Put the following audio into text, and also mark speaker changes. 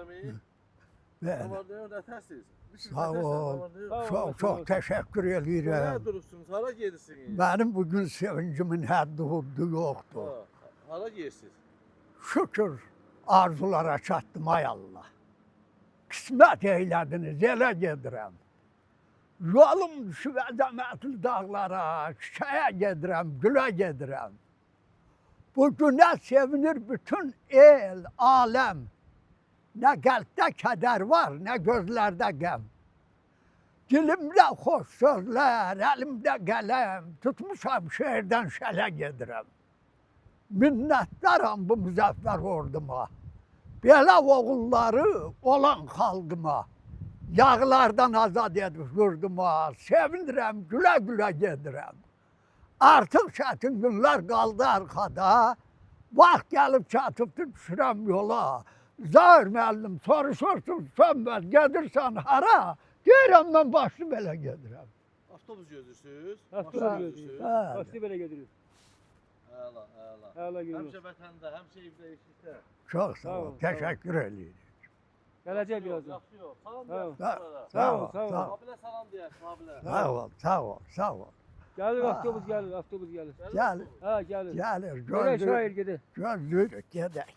Speaker 1: eləməyin.
Speaker 2: Bəli.
Speaker 1: Zamanlıyor, nətəsiz?
Speaker 2: Sağ ol. Çok teşekkür
Speaker 1: Nereye
Speaker 2: ederim.
Speaker 1: durursunuz? Hara gelirsiniz?
Speaker 2: Benim bugün sevincimin haddi huddu yoktu.
Speaker 1: Hara gelirsiniz?
Speaker 2: Şükür arzulara çattım ay Allah. Kısmet eylediniz, ele gedirem. Yolum düşüp əzəmətli dağlara, çiçeğe gedirem, güle gedirem. Bu güne sevinir bütün el, alem. Ne kalpte keder var, ne gözlerde gem. Dilimde hoş sözler, elimde kalem, tutmuşam şehirden şele gedirem. Minnettarım bu müzeffer orduma. Belə oğulları olan halkıma. Yağlardan azad edip yurduma. Sevinirem, güle güle gedirem. Artık çetin günler kaldı arkada. Vaxt gelip çatıp düşürem yola. Zahir müəllim soruşursun sönmez gedirsen hara. Deyirəm ben başlı belə gedirem.
Speaker 1: Avtobus gözlüsünüz?
Speaker 3: Avtobus
Speaker 1: Maşın
Speaker 3: gözlüsünüz.
Speaker 2: Hə.
Speaker 3: Başlı belə gedirik.
Speaker 1: Əla, əla.
Speaker 3: Əla gedirik.
Speaker 1: Həmşə vətəndə, həmşə evdə eşitdə.
Speaker 2: Çok sağ
Speaker 3: Sağ
Speaker 2: ol,
Speaker 3: ol,
Speaker 2: teşekkür ederim.
Speaker 3: Gələcək birazdan.
Speaker 1: Yaxşı yox. Salam
Speaker 3: Sağ ol.
Speaker 1: deyək.
Speaker 3: Sağ ol, sağ ol.
Speaker 1: Abilə salam deyək, abilə.
Speaker 2: Sağ ol, sağ ol, sağ ol.
Speaker 3: Gəlir avtobus gəlir, avtobus gəlir.
Speaker 2: Gel,
Speaker 3: Ha gəlir.
Speaker 2: gelir,
Speaker 3: Görək şair
Speaker 2: gözlük,
Speaker 3: gedir.
Speaker 2: gözlük gedək.